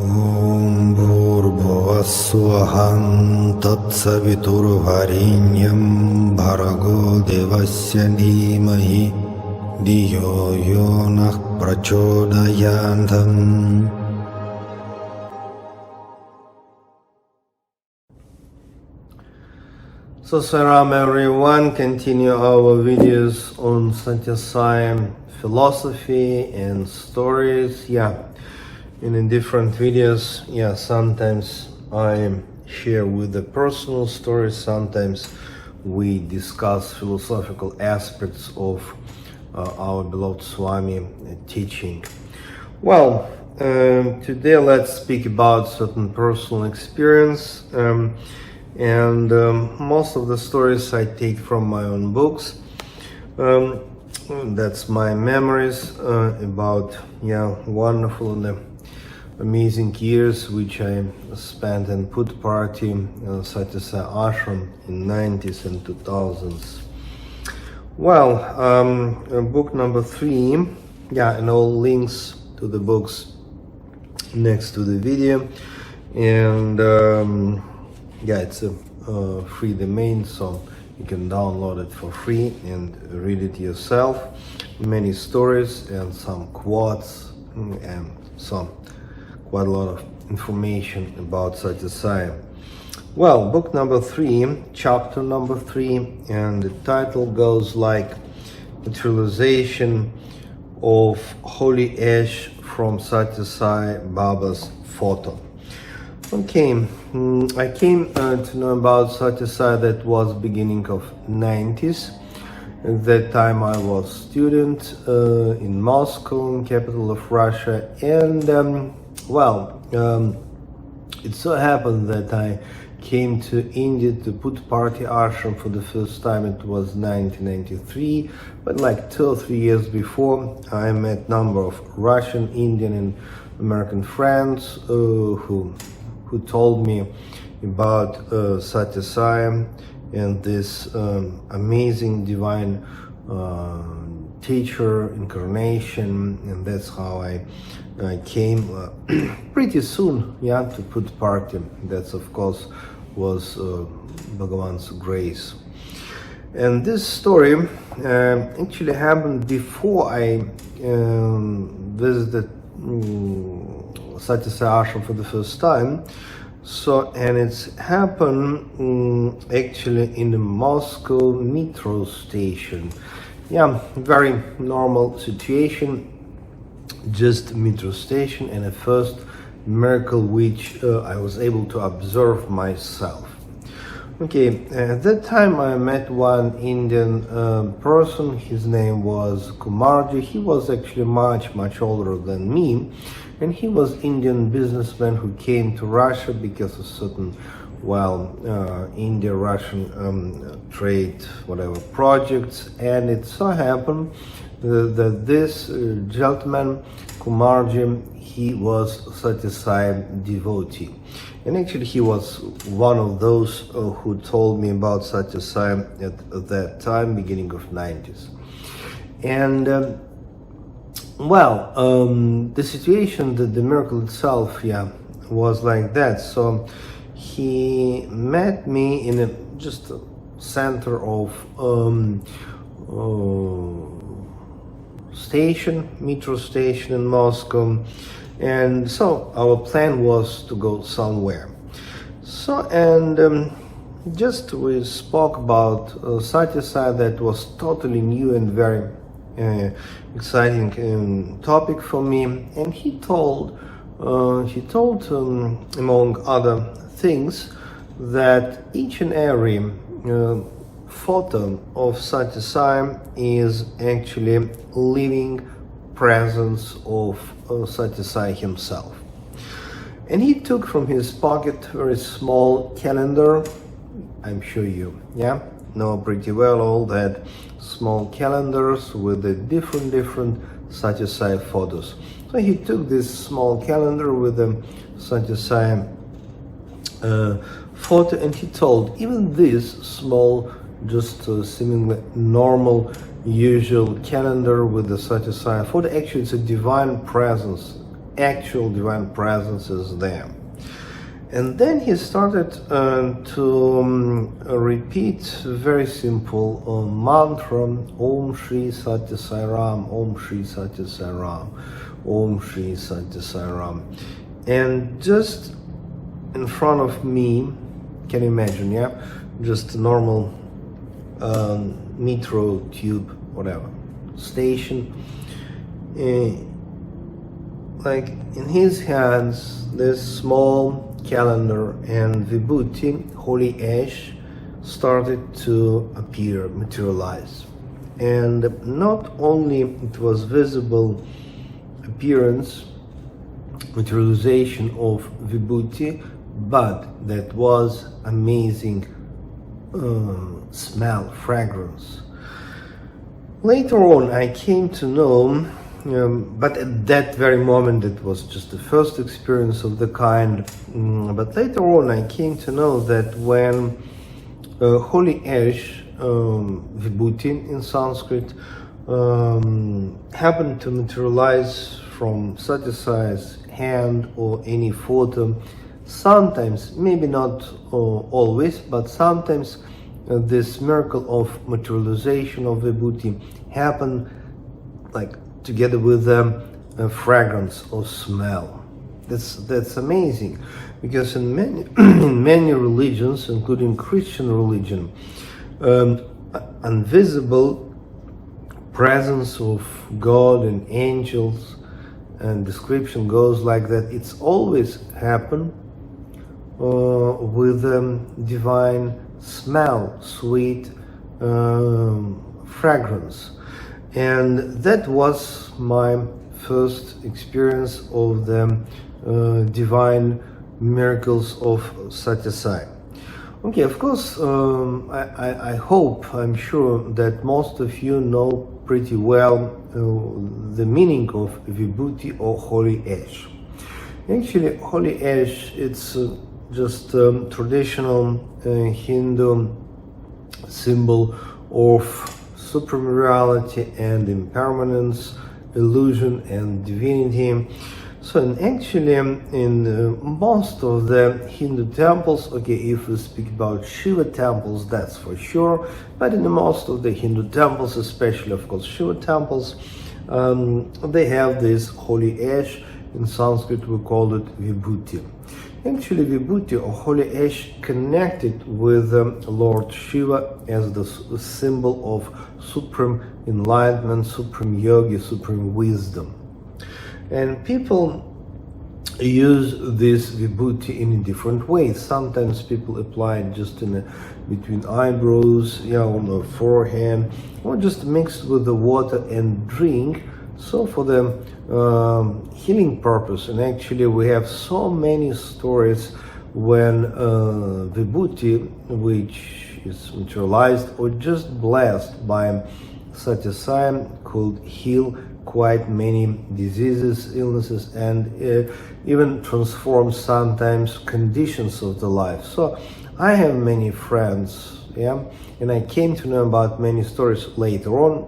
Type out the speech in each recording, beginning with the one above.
Om Bhurбhuvassuvaḥam Tatsavituर्varenyam Bhargo Devasya Dhimahi Dhiyo Yo Nः Prachodayantham. So salam everyone, continue our videos on Sathya Sai philosophy and stories. In different videos, sometimes I share with the personal stories, sometimes we discuss philosophical aspects of our beloved Swami teaching. Well, today let's speak about certain personal experience. Most of the stories I take from my own books. That's my memories about wonderful and amazing years which I spent in Put Party, Sathya Sai Ashram in 90s and 2000s. Well, book number 3, and all links to the books next to the video, and it's a free domain, so you can download it for free and read it yourself. Many stories and some quotes and quite a lot of information about Sathya Sai. Well, book number 3, chapter number 3, and the title goes like Materialization of Holy Ash from Sathya Sai Baba's photo. Okay, I came to know about Sathya Sai that was beginning of 90s. At that time I was student in Moscow, capital of Russia, and it so happened that I came to India to Put Party Ashram for the first time. It was 1993, but like 2 or 3 years before, I met a number of Russian, Indian, and American friends who told me about Sathya Sai and this amazing divine teacher incarnation, and that's how I came pretty soon to Put Party. That's of course was Bhagavan's grace. And this story actually happened before I visited Sathya Sai Ashram for the first time. And it's happened actually in the Moscow metro station. Very normal situation, just metro station, and a first miracle which I was able to observe myself. Okay, at that time I met one Indian person. His name was Kumarji. He was actually much older than me, and he was Indian businessman who came to Russia because of certain India-Russian trade projects. And it so happened that this gentleman Kumarji, he was Sathya Sai devotee, and actually he was one of those who told me about Sathya Sai at that time, beginning of 90s. And the situation, the miracle itself, was like that. So he met me in just a center of metro station in Moscow, and so our plan was to go somewhere. Just we spoke about Sathya Sai. That was totally new and very exciting topic for me. And he told among other things that each and every photo of Sathya Sai is actually living presence of Sathya Sai himself. And he took from his pocket a very small calendar. I'm sure you know pretty well all that small calendars with the different Sathya Sai photos. So he took this small calendar with the Sathya Sai photo, and he told, even this small, just seemingly normal, usual calendar with the Sathya Sai photo, actually it's a divine presence actual divine presence is there. And then he started to repeat very simple mantra, Om Shri Sathya Sai Ram, Om Shri Sathya Sai Ram, Om Shri Sathya Sai Ram. And just in front of me, can you imagine, yeah? Just a normal metro tube, whatever, station. Like in his hands, this small calendar and Vibhuti, holy ash, started to appear, materialize. And not only it was visible appearance, materialization of Vibhuti, but that was amazing smell, fragrance. Later on I came to know, but at that very moment it was just the first experience of the kind, but later on I came to know that when holy ash, Vibhuti in Sanskrit, happened to materialize from Sathya Sai's hand or any photo, sometimes, maybe not always, but sometimes this miracle of materialization of Vibhuti happened like together with a fragrance or smell. That's amazing, because in many in many religions, including Christian religion, invisible presence of God and angels, and description goes like that. It's always happened with divine smell, sweet fragrance. And that was my first experience of the divine miracles of Sathya Sai. Okay, of course, I hope, I'm sure that most of you know pretty well the meaning of Vibhuti or holy ash. Actually, holy ash, it's just traditional Hindu symbol of supreme reality and impermanence, illusion and divinity. So actually in most of the Hindu temples, okay, if we speak about Shiva temples, that's for sure, but in most of the Hindu temples, especially of course Shiva temples, they have this holy ash. In Sanskrit we call it Vibhuti. Actually, Vibhuti or holy ash connected with Lord Shiva as the symbol of supreme enlightenment, supreme yogi, supreme wisdom. And people use this Vibhuti in different ways. Sometimes people apply it just in between eyebrows, on the forehead, or just mixed with the water and drink. So for the healing purpose. And actually we have so many stories when Vibhuti, which is materialized or just blessed by Sathya Sai, could heal quite many diseases, illnesses, and even transform sometimes conditions of the life. So I have many friends, and I came to know about many stories later on,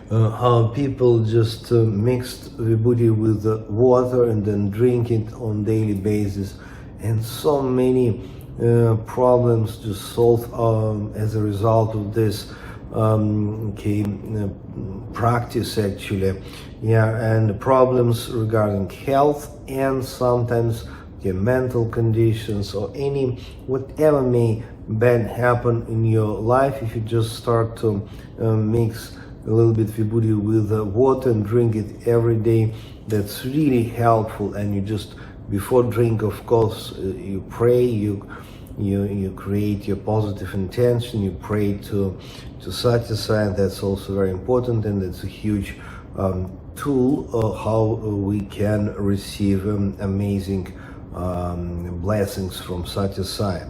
how people just mixed Vibhuti with the water and then drink it on daily basis, and so many problems just solved as a result of this practice actually, and problems regarding health and sometimes mental conditions or any whatever may bad happen in your life. If you just start to mix a little bit Vibhuti with water and drink it every day, that's really helpful. And you just before drink, of course, you pray, you create your positive intention, you pray to Sathya Sai. That's also very important, and that's a huge tool how we can receive amazing blessings from Sathya Sai.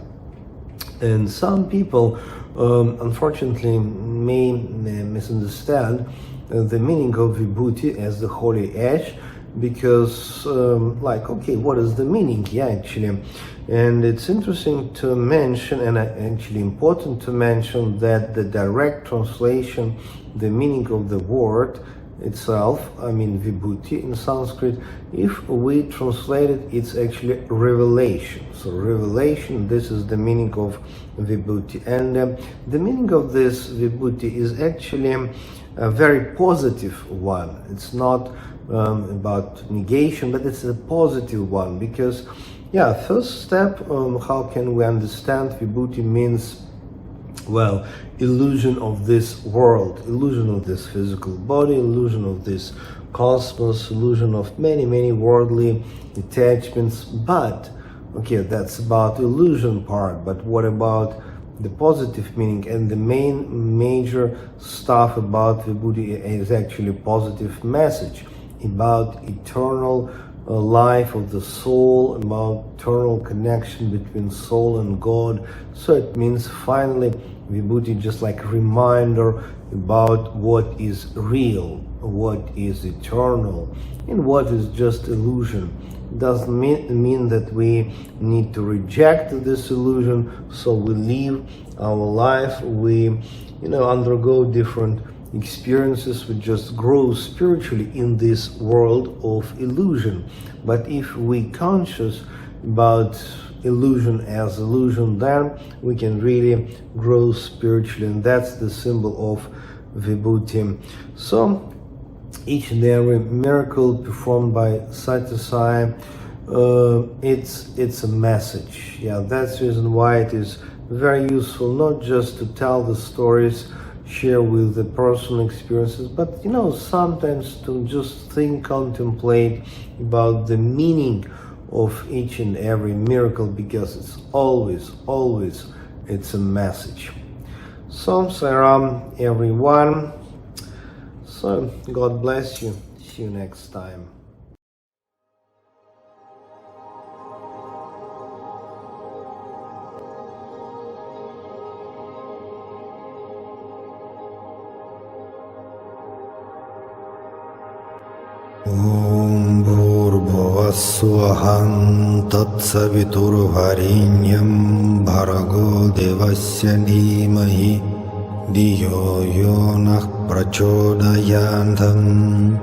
And some people unfortunately may misunderstand the meaning of Vibhuti as the holy ash, because okay, what is the meaning? Actually, and it's interesting to mention, and actually important to mention, that the direct translation, the meaning of the word itself, I mean Vibhuti in Sanskrit, if we translate it, it's actually revelation. So revelation, this is the meaning of Vibhuti. And the meaning of this Vibhuti is actually a very positive one. It's not about negation, but it's a positive one, because first step, how can we understand Vibhuti means, well, illusion of this world, illusion of this physical body, illusion of this cosmos, illusion of many worldly attachments. But okay, that's about illusion part, but what about the positive meaning? And the major stuff about Vibhuti is actually positive message about eternal life of the soul, about eternal connection between soul and God. So it means finally Vibhuti just like a reminder about what is real, what is eternal, and what is just illusion. It doesn't mean that we need to reject this illusion, so we live our life, we undergo different experiences, we just grow spiritually in this world of illusion. But if we conscious about illusion as illusion, then we can really grow spiritually, and that's the symbol of Vibhuti. So each and every miracle performed by Sathya Sai, it's a message. That's the reason why it is very useful, not just to tell the stories, share with the personal experiences, but sometimes to just think, contemplate about the meaning of each and every miracle, because it's always it's a message. So Sairam everyone. So God bless you. See you next time. Om Bhurбhuvah Tatsaviturvarenyam Bhargo Devasya Dhimahi Dhiyo Yo Nah Prachodayantam